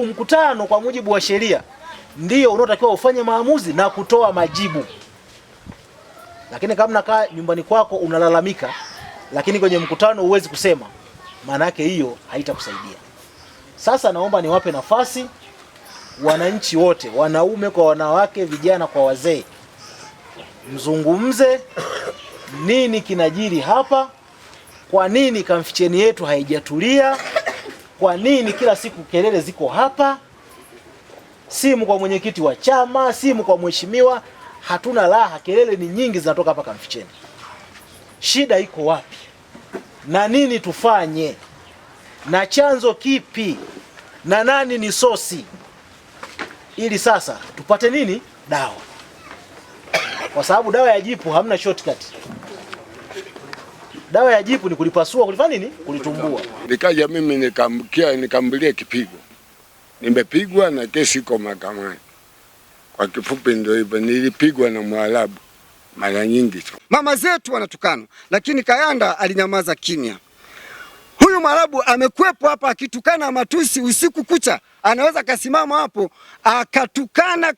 Mkutano kwa mujibu wa sheria ndio unaotakiwa ufanye maamuzi na kutoa majibu. Lakini kama unakaa nyumbani kwako unalalamika, lakini kwenye mkutano huwezi kusema, maana yake hiyo haitakusaidia. Sasa naomba niwape nafasi wananchi wote, wanaume kwa wanawake, vijana kwa wazee, mzungumze nini kinajiri hapa, kwa nini kamficheni yetu haijatulia, kwa nini kila siku kelele ziko hapa, simu kwa mwenyekiti wa chama, simu kwa mheshimiwa, hatuna raha, kelele ni nyingi zinatoka hapa kamficheni. Shida iko wapi? Na nini tufanye? Na chanzo kipi? Na nani ni sosi? Ili sasa tupate nini? Dawa. Kwa sababu dawa ya jipu hamna shortcut. Dawa ya jipu ni kulipasua, kulifanya nini? Kulitumbua. Nikaja mimi nikambulia kipigo. Nimepigwa na kesi iko mahakamani. Kwa kifupi ndio hivyo, nilipigwa na Mwarabu mara nyingi tu. Mama zetu wanatukana, lakini Kayanda alinyamaza kimya. Huyu Mwarabu amekwepo hapa akitukana matusi usiku kucha. Anaweza kasimama hapo akatukana,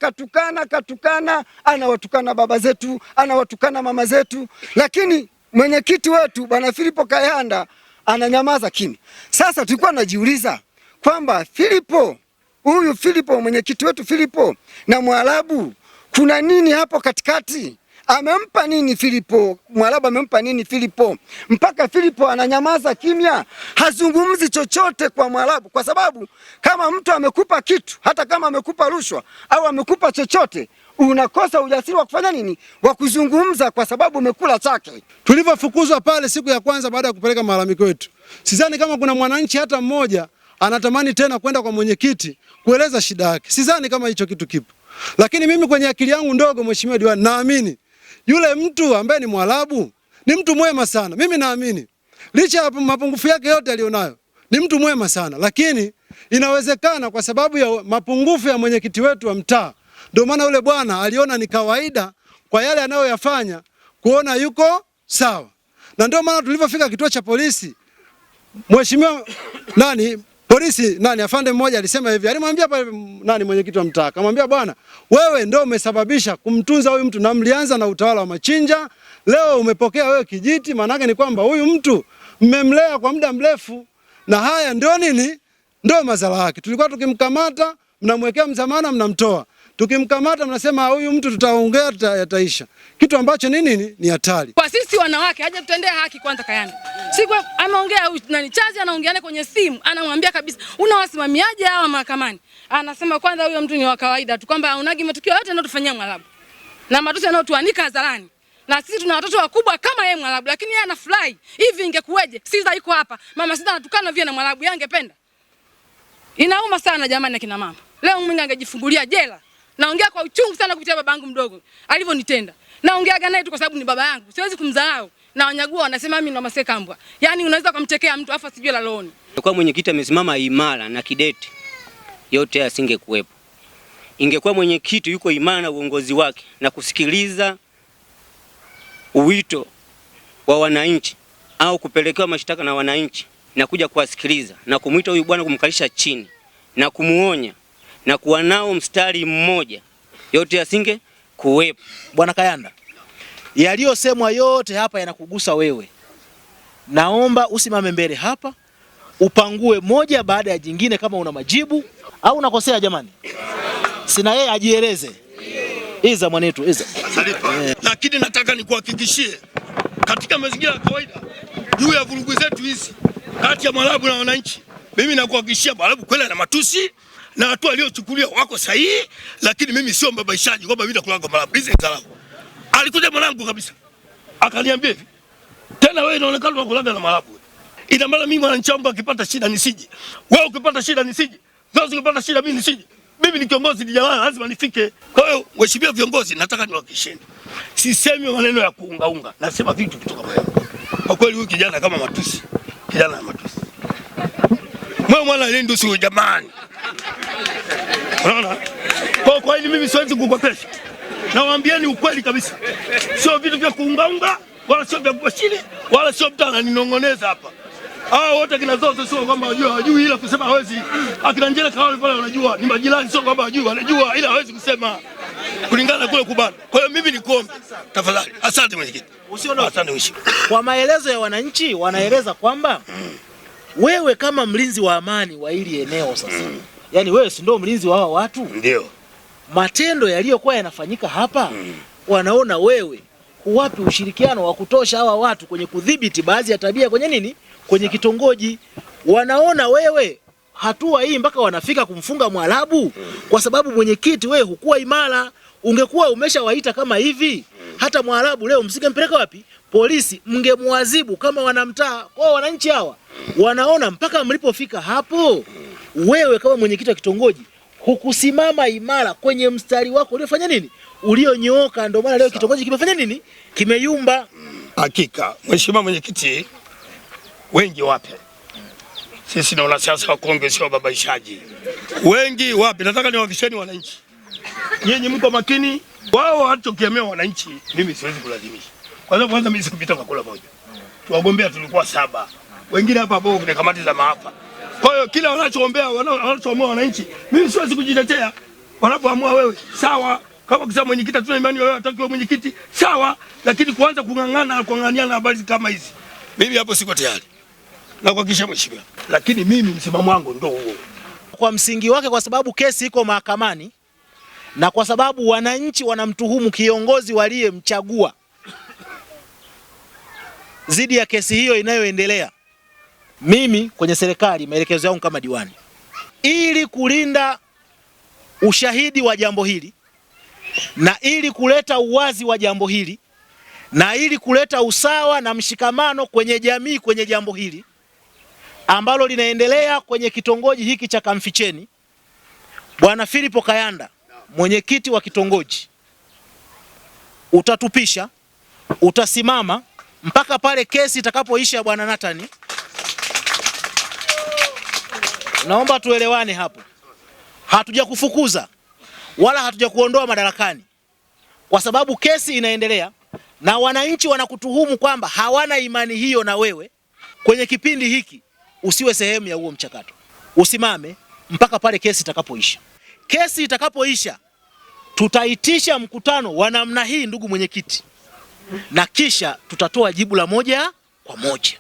anawatukana baba zetu, anawatukana mama zetu, lakini mwenyekiti wetu Bwana Filipo Kayanda ananyamaza kimya. Sasa tulikuwa tunajiuliza kwamba huyu Filipo, mwenyekiti wetu Filipo na Mwarabu, kuna nini hapo katikati? Amempa nini Filipo? Mwarabu amempa nini Filipo? Mpaka Filipo ananyamaza kimya, hazungumzi chochote kwa Mwarabu. Kwa sababu kama mtu amekupa kitu, hata kama amekupa rushwa au amekupa chochote, unakosa ujasiri wa kufanya nini? Wa kuzungumza, kwa sababu umekula chake. Tulivyofukuzwa pale siku ya kwanza baada ya kupeleka malalamiko yetu, sidhani kama kuna mwananchi hata mmoja anatamani tena kwenda kwa mwenyekiti kueleza shida yake. Sidhani kama hicho kitu kipo. Lakini mimi kwenye akili yangu ndogo, mheshimiwa diwani, naamini yule mtu ambaye ni Mwarabu ni mtu mwema sana. Mimi naamini licha ya mapungufu yake yote alionayo, ni mtu mwema sana. Lakini inawezekana kwa sababu ya mapungufu ya mwenyekiti wetu wa mtaa, ndio maana yule bwana aliona ni kawaida kwa yale anayoyafanya kuona yuko sawa. Na ndio maana tulipofika kituo cha polisi, mheshimiwa polisi afande mmoja alisema hivi, alimwambia pale mwenyekiti wa mtaa, akamwambia, bwana, wewe ndio umesababisha kumtunza huyu mtu, na mlianza na utawala wa machinja, leo umepokea wewe kijiti. Maana yake ni kwamba huyu mtu mmemlea kwa muda mrefu, na haya ndio nini? Ndio madhara yake. Tulikuwa tukimkamata mnamwekea mzamana, mnamtoa. Tukimkamata mnasema huyu mtu tutaongea, yataisha. Kitu ambacho ni hatari. Kwa sisi wanawake haja tutendea haki kwanza. Kayanda siku ameongea Chazi, anaongeana kwenye simu, anamwambia kabisa, unawasimamiaje hawa mahakamani? Anasema kwanza huyo mtu ni wa kawaida tu, kwamba unagi matukio yote yanayotufanyia Mwarabu na matusi yanayotuanika hadharani, na sisi tuna watoto wakubwa kama yeye Mwarabu, lakini yeye anafurahi. Hivi ingekuweje Siza yuko hapa, mama Siza anatukana vile na Mwarabu, yeye angependa? Inauma sana jamani, na kina mama leo mwingi angejifungulia jela. Naongea kwa uchungu sana kupitia babangu mdogo alivyonitenda. Naongeaga naye tu kwa sababu ni baba yangu, siwezi kumdharau. Na Wanyagua wanasema mimi ndo masekambwa. Yaani unaweza kumtekea mtu afa sijui la looni. Kwa mwenyekiti amesimama imara na kidete, yote asingekuepo. Ingekuwa mwenyekiti yuko imara na uongozi wake na kusikiliza uwito wa wananchi au kupelekewa mashtaka na wananchi na kuja kuwasikiliza na kumuita huyu bwana, kumkalisha chini na kumuonya na kuwa nao mstari mmoja, yote asinge kuwepo. Bwana Kayanda, yaliyosemwa yote hapa yanakugusa wewe. Naomba usimame mbele hapa, upangue moja baada ya jingine kama una majibu au unakosea jamani. Sina yeye ajieleze. Iza mwanetu, iza. Lakini nataka nikuhakikishie katika mazingira ya kawaida juu ya vurugu zetu hizi kati ya Mwarabu na wananchi, mimi nakuhakikishia Mwarabu kweli na matusi na watu waliochukulia wako sahihi, lakini mimi sio mbabaishaji kwamba mimi nakulaga Mwarabu. Hizi dharau. Alikuja mwanangu kabisa, akaniambia hivi, tena wewe unaonekana unakulaga na Mwarabu. Ina maana mimi mwananchi wangu akipata shida nisije, wewe ukipata shida nisije, wewe ukipata shida mimi nisije. Mimi ni kiongozi, ni jamaa, lazima nifike. Kwa hiyo mheshimiwa viongozi, nataka niwahakikishie, sisemi maneno ya kuungaunga, nasema vitu kutoka moyoni. Kwa kweli huyu kijana kama matusi, kijana na matusi. Mwe mwana lendo sio jamani. Unaona? Kwa hiyo mimi siwezi kukopesha. Nawaambieni ukweli kabisa. Sio vitu vya kuungaunga, wala sio vya kubashiri, wala sio mtu ananinong'oneza hapa. Hao wote kina Zozo sio kwamba hawajui ila kusema hawezi. Akina Njela Kawale pale wanajua, ni majirani sio kwamba hawajui, wanajua ila hawezi kusema kulingana kule kubana. Kwa hiyo mimi nikuombe tafadhali. Asante mwenyekiti. Asante mheshimiwa. Kwa maelezo ya wananchi wanaeleza kwamba wewe kama mlinzi wa amani wa hili eneo sasa. Yaani wewe si ndio mlinzi wa hawa watu? Ndio. Matendo yaliyokuwa yanafanyika hapa wanaona wewe huwapi ushirikiano wa kutosha hawa watu kwenye kudhibiti baadhi ya tabia kwenye nini? Kwenye kitongoji. Wanaona wewe hatua hii mpaka wanafika kumfunga Mwarabu kwa sababu mwenyekiti wewe hukuwa imara. Ungekuwa umeshawaita kama hivi, hata Mwarabu leo msingempeleka wapi? Polisi, mngemwadhibu kama wanamtaa. Kwa wananchi hawa wanaona mpaka mlipofika hapo wewe kama mwenyekiti wa kitongoji hukusimama imara kwenye mstari wako uliofanya nini? Ulionyooka. Ndio maana leo kitongoji kimefanya nini? Kimeyumba. Hakika mheshimiwa mwenyekiti, wengi wapi? Sisi na wanasiasa wa Kongo sio babaishaji. Wengi wapi? Nataka niwahakikisheni wananchi. Nyinyi mko makini, wao walichokiamia wananchi, mimi siwezi kulazimisha. Kwa sababu kwanza mimi sikupita kwa kula moja. Tuwagombea tulikuwa 7. Wengine hapa hapo kuna kamati za maafa. Kwa hiyo kila wanachoombea wanachoamua wananchi, mimi siwezi kujitetea. Wanapoamua wewe, sawa. Kama kusema mwenyekiti tuna imani wewe atakiwa mwenyekiti, sawa, lakini kuanza kung'ang'aniana habari kama hizi, mimi hapo siko tayari. Na kuhakikisha mheshimiwa. Lakini mimi msimamo wangu ndio huo. Kwa msingi wake kwa sababu kesi iko mahakamani na kwa sababu wananchi wanamtuhumu kiongozi waliyemchagua zidi ya kesi hiyo inayoendelea, mimi kwenye serikali maelekezo yangu kama diwani, ili kulinda ushahidi wa jambo hili na ili kuleta uwazi wa jambo hili na ili kuleta usawa na mshikamano kwenye jamii kwenye jambo hili ambalo linaendelea kwenye kitongoji hiki cha Kamficheni, Bwana Philip Kayanda, mwenyekiti wa kitongoji, utatupisha, utasimama mpaka pale kesi itakapoisha. Bwana Natani, naomba tuelewane hapo. Hatujakufukuza wala hatujakuondoa madarakani, kwa sababu kesi inaendelea na wananchi wanakutuhumu kwamba hawana imani hiyo na wewe. Kwenye kipindi hiki usiwe sehemu ya huo mchakato, usimame mpaka pale kesi itakapoisha. Kesi itakapoisha tutaitisha mkutano wa namna hii, ndugu mwenyekiti, na kisha tutatoa jibu la moja kwa moja.